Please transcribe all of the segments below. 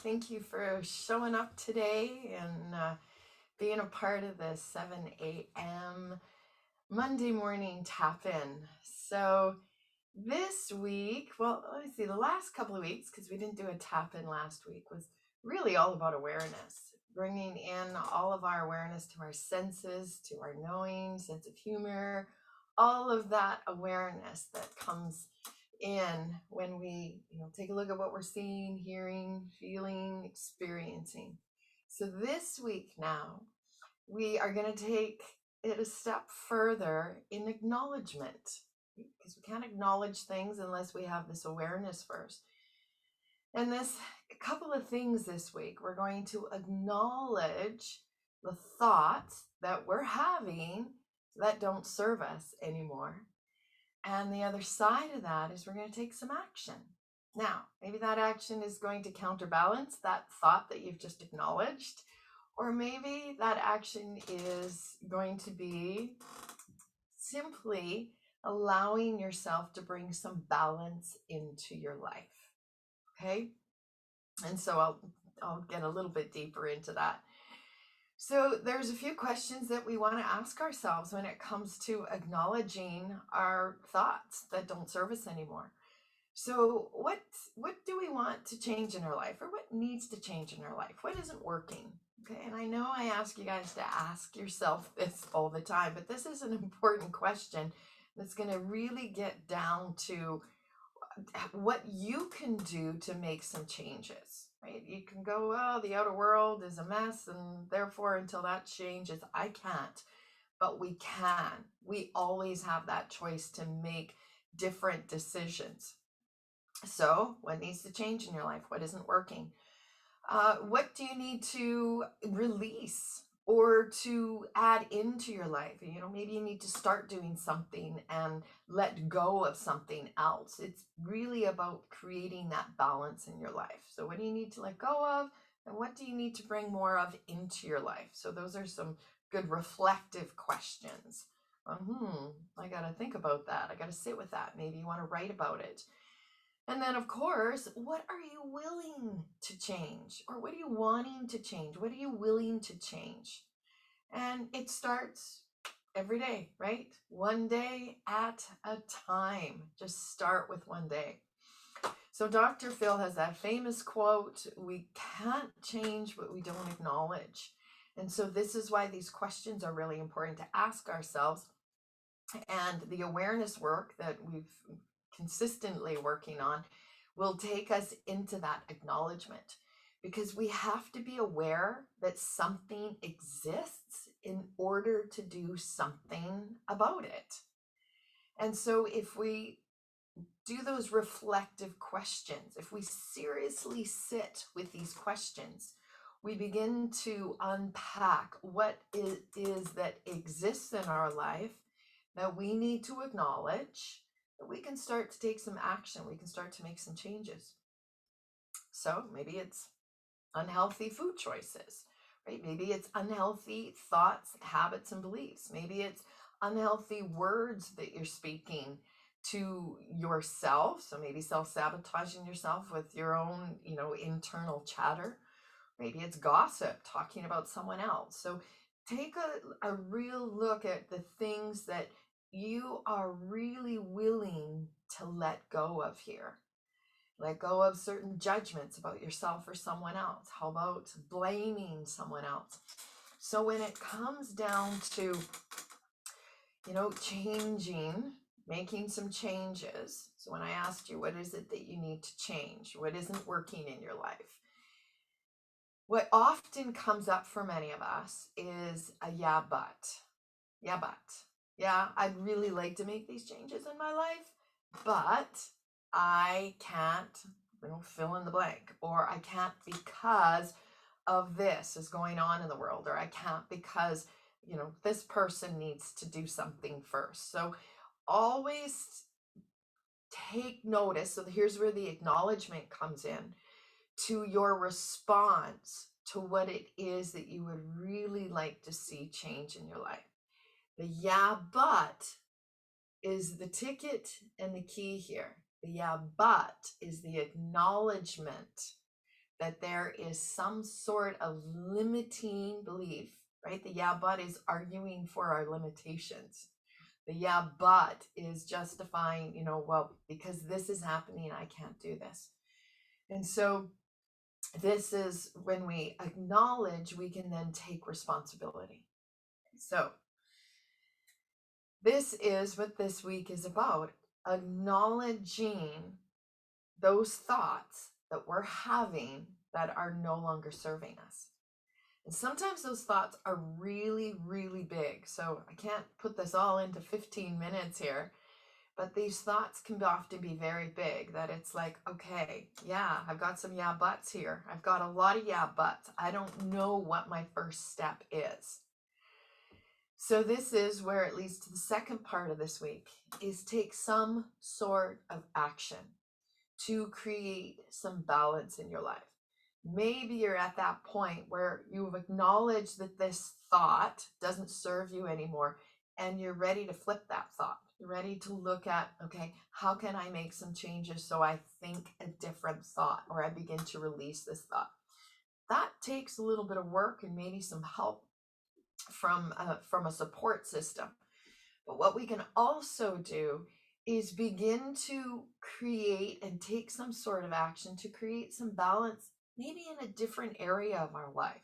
Thank you for showing up today and being a part of the 7 a.m. Monday morning tap in. So, this week, well, let me see, the last couple of weeks, because we didn't do a tap in last week, was really all about awareness, bringing in all of our awareness to our senses, to our knowing, sense of humor, all of that awareness that comes in when we take a look at what we're seeing, hearing, feeling, experiencing. So this week now we are going to take it a step further in acknowledgement, because we can't acknowledge things unless we have this awareness first. And this a couple of things this week, we're going to acknowledge the thoughts that we're having that don't serve us anymore. And the other side of that is we're going to take some action. Now, maybe that action is going to counterbalance that thought that you've just acknowledged, or maybe that action is going to be simply allowing yourself to bring some balance into your life. Okay? And so I'll get a little bit deeper into that. So there's a few questions that we want to ask ourselves when it comes to acknowledging our thoughts that don't serve us anymore. So what do we want to change in our life, or what needs to change in our life? What isn't working? Okay, and I know I ask you guys to ask yourself this all the time, but this is an important question that's going to really get down to what you can do to make some changes, right? You can go, oh, the outer world is a mess, and therefore until that changes, I can't. But we can. We always have that choice to make different decisions. So, what needs to change in your life? What isn't working? What do you need to release or to add into your life? Maybe you need to start doing something and let go of something else. It's really about creating that balance in your life. So, what do you need to let go of? And what do you need to bring more of into your life? So, those are some good reflective questions. I got to think about that. I got to sit with that. Maybe you want to write about it. And then, of course, what are you willing to change? Or what are you wanting to change? What are you willing to change? And it starts every day, right? One day at a time. Just start with one day. So Dr. Phil has that famous quote, we can't change what we don't acknowledge. And so this is why these questions are really important to ask ourselves. And the awareness work that we've consistently working on will take us into that acknowledgement, because we have to be aware that something exists in order to do something about it. And so if we do those reflective questions, if we seriously sit with these questions, we begin to unpack what it is that exists in our life that we need to acknowledge, that we can start to take some action, we can start to make some changes. So maybe it's unhealthy food choices, right? Maybe it's unhealthy thoughts, habits, and beliefs. Maybe it's unhealthy words that you're speaking to yourself. So maybe self-sabotaging yourself with your own, internal chatter. Maybe it's gossip, talking about someone else. So take a real look at the things that you are really willing to let go of here. Let go of certain judgments about yourself or someone else. How about blaming someone else? So when it comes down to, changing, making some changes. So when I asked you, what is it that you need to change? What isn't working in your life? What often comes up for many of us is a yeah, but. Yeah, but. Yeah, I'd really like to make these changes in my life, but I can't, fill in the blank, or I can't because of this is going on in the world, or I can't because, this person needs to do something first. So always take notice. So here's where the acknowledgement comes in to your response to what it is that you would really like to see change in your life. The yeah, but is the ticket and the key here. The yeah, but is the acknowledgement that there is some sort of limiting belief, right? The yeah, but is arguing for our limitations. The yeah, but is justifying, well, because this is happening, I can't do this. And so this is when we acknowledge, we can then take responsibility. So this is what this week is about, acknowledging those thoughts that we're having that are no longer serving us. And sometimes those thoughts are really, really big. So I can't put this all into 15 minutes here, but these thoughts can often be very big, that it's like, okay, yeah, I've got some yeah buts here. I've got a lot of yeah buts. I don't know what my first step is. So this is where it leads to the second part of this week, is take some sort of action to create some balance in your life. Maybe you're at that point where you've acknowledged that this thought doesn't serve you anymore, and you're ready to flip that thought. You're ready to look at, okay, how can I make some changes so I think a different thought, or I begin to release this thought? That takes a little bit of work and maybe some help from a support system. But what we can also do is begin to create and take some sort of action to create some balance, maybe in a different area of our life.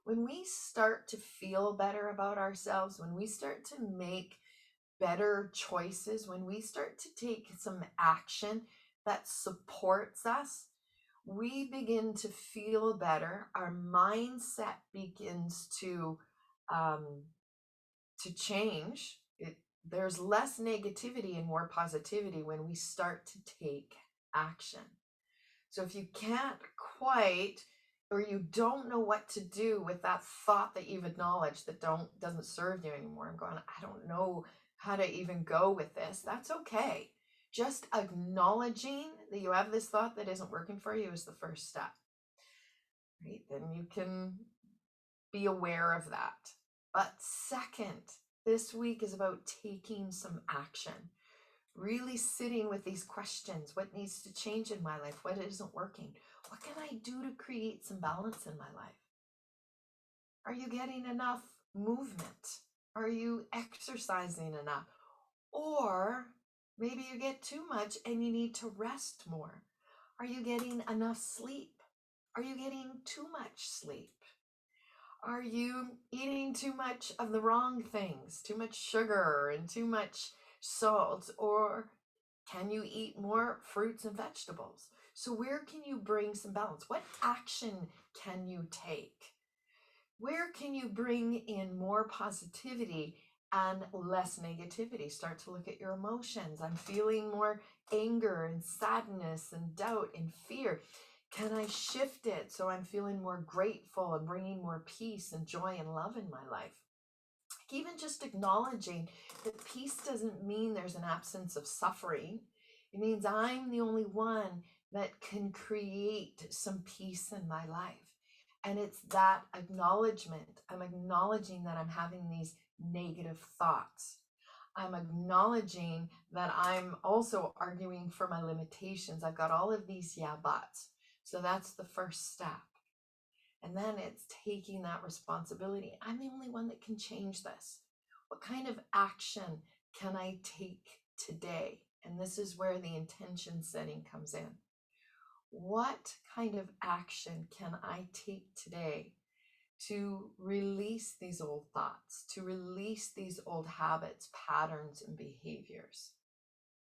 When we start to feel better about ourselves, when we start to make better choices, when we start to take some action that supports us, we begin to feel better. Our mindset begins to change. There's less negativity and more positivity when we start to take action. So if you can't quite, or you don't know what to do with that thought that you've acknowledged that doesn't serve you anymore, I'm going, I don't know how to even go with this. That's okay. Just acknowledging that you have this thought that isn't working for you is the first step. Right? Then you can be aware of that. But second, this week is about taking some action, really sitting with these questions. What needs to change in my life? What isn't working? What can I do to create some balance in my life? Are you getting enough movement? Are you exercising enough? Or maybe you get too much and you need to rest more. Are you getting enough sleep? Are you getting too much sleep? Are you eating too much of the wrong things, too much sugar and too much salt? Or can you eat more fruits and vegetables? So where can you bring some balance? What action can you take? Where can you bring in more positivity and less negativity? Start to look at your emotions. I'm feeling more anger and sadness and doubt and fear. Can I shift it so I'm feeling more grateful and bringing more peace and joy and love in my life? Even just acknowledging that peace doesn't mean there's an absence of suffering. It means I'm the only one that can create some peace in my life. And it's that acknowledgement. I'm acknowledging that I'm having these negative thoughts. I'm acknowledging that I'm also arguing for my limitations. I've got all of these yeah buts. So that's the first step. And then it's taking that responsibility. I'm the only one that can change this. What kind of action can I take today? And this is where the intention setting comes in. What kind of action can I take today to release these old thoughts, to release these old habits, patterns, and behaviors?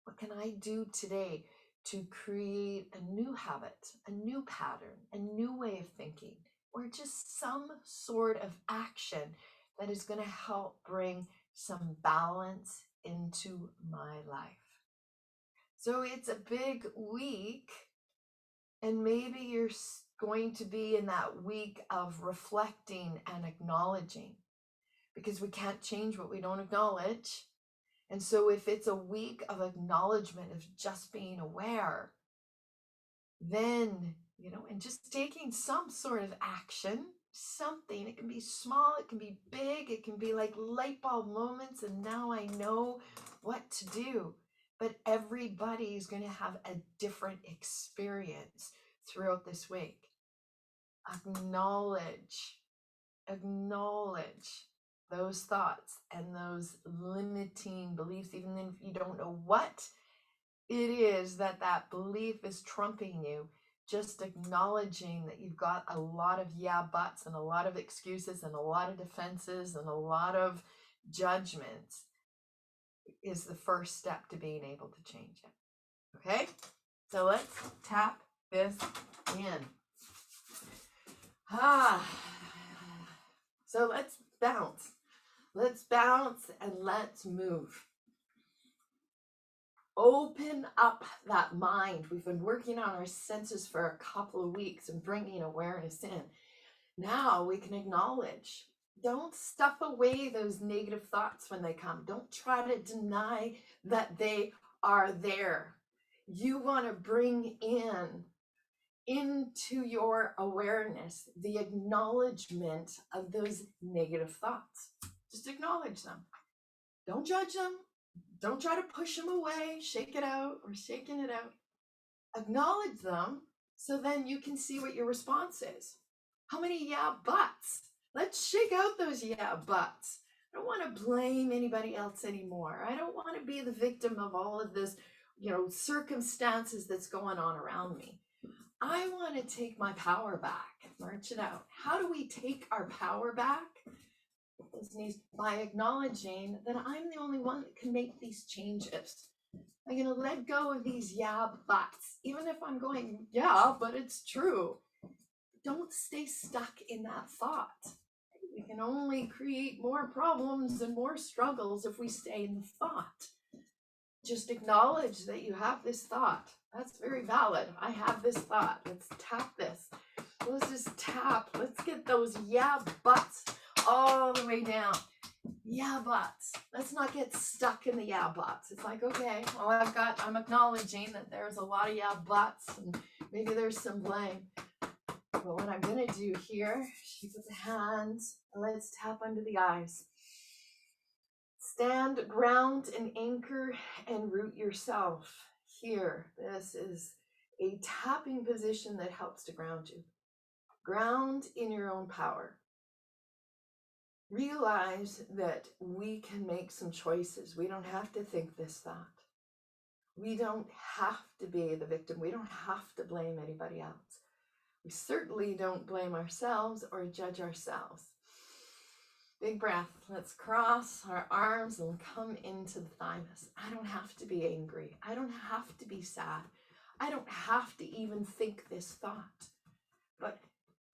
What can I do today to create a new habit, a new pattern, a new way of thinking, or just some sort of action that is going to help bring some balance into my life? So it's a big week, and maybe you're going to be in that week of reflecting and acknowledging, because we can't change what we don't acknowledge. And so if it's a week of acknowledgement, of just being aware, then, and just taking some sort of action, something, it can be small, it can be big, it can be like light bulb moments, and now I know what to do. But everybody's going to have a different experience throughout this week. acknowledge those thoughts and those limiting beliefs, even if you don't know what it is that belief is trumping you. Just acknowledging that you've got a lot of yeah buts and a lot of excuses and a lot of defenses and a lot of judgments is the first step to being able to change it. Okay, so let's tap this in. So let's bounce. Let's bounce and let's move. Open up that mind. We've been working on our senses for a couple of weeks and bringing awareness in. Now we can acknowledge. Don't stuff away those negative thoughts when they come. Don't try to deny that they are there. You want to bring into your awareness the acknowledgement of those negative thoughts. Just acknowledge them. Don't judge them. Don't try to push them away, shake it out, or shaking it out. Acknowledge them so then you can see what your response is. How many yeah buts? Let's shake out those yeah buts. I don't want to blame anybody else anymore. I don't want to be the victim of all of this, circumstances that's going on around me. I want to take my power back. March it out. How do we take our power back? By acknowledging that I'm the only one that can make these changes. I'm going to let go of these yeah buts, even if I'm going, yeah, but it's true. Don't stay stuck in that thought. We can only create more problems and more struggles if we stay in the thought. Just acknowledge that you have this thought. That's very valid. I have this thought. Let's tap this. Let's just tap. Let's get those yeah buts all the way down. Yeah buts. Let's not get stuck in the yeah buts. It's like, okay, well, I'm acknowledging that there's a lot of yeah buts and maybe there's some blame. But what I'm going to do here, shake with the hands, and let's tap under the eyes. Stand, ground, and anchor and root yourself here. This is a tapping position that helps to ground you. Ground in your own power. Realize that we can make some choices. We don't have to think this thought. We don't have to be the victim. We don't have to blame anybody else. We certainly don't blame ourselves or judge ourselves. Big breath. Let's cross our arms and come into the thymus. I don't have to be angry. I don't have to be sad. I don't have to even think this thought. But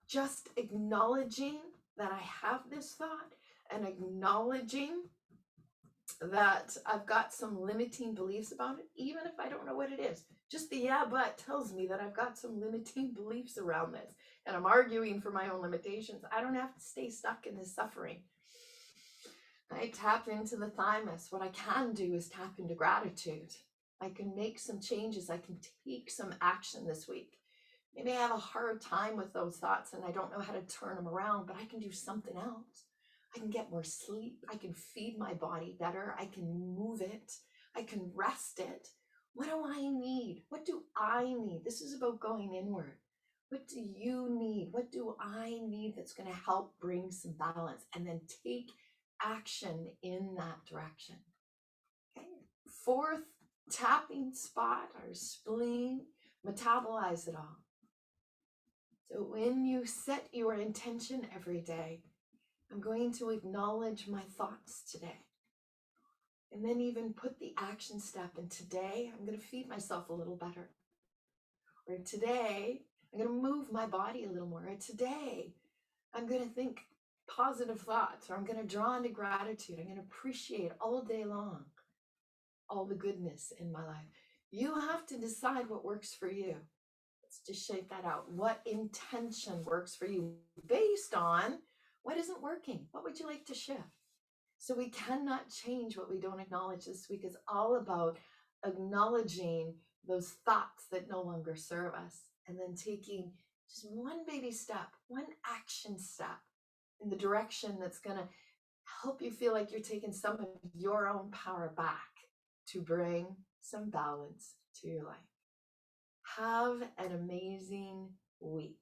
just acknowledging that I have this thought and acknowledging that I've got some limiting beliefs about it, even if I don't know what it is. Just the yeah, but tells me that I've got some limiting beliefs around this and I'm arguing for my own limitations. I don't have to stay stuck in this suffering. I tap into the thymus. What I can do is tap into gratitude. I can make some changes. I can take some action this week. Maybe I have a hard time with those thoughts and I don't know how to turn them around, but I can do something else. I can get more sleep. I can feed my body better. I can move it. I can rest it. What do I need? What do I need? This is about going inward. What do you need? What do I need that's going to help bring some balance? And then take action in that direction. Okay. Fourth tapping spot, our spleen, metabolize it all. So when you set your intention every day, I'm going to acknowledge my thoughts today. And then even put the action step in. Today, I'm going to feed myself a little better. Or today, I'm going to move my body a little more. Or today, I'm going to think positive thoughts. Or I'm going to draw into gratitude. I'm going to appreciate all day long all the goodness in my life. You have to decide what works for you. Let's just shake that out. What intention works for you based on what isn't working? What would you like to shift? So we cannot change what we don't acknowledge. This week is all about acknowledging those thoughts that no longer serve us and then taking just one baby step, one action step in the direction that's going to help you feel like you're taking some of your own power back to bring some balance to your life. Have an amazing week.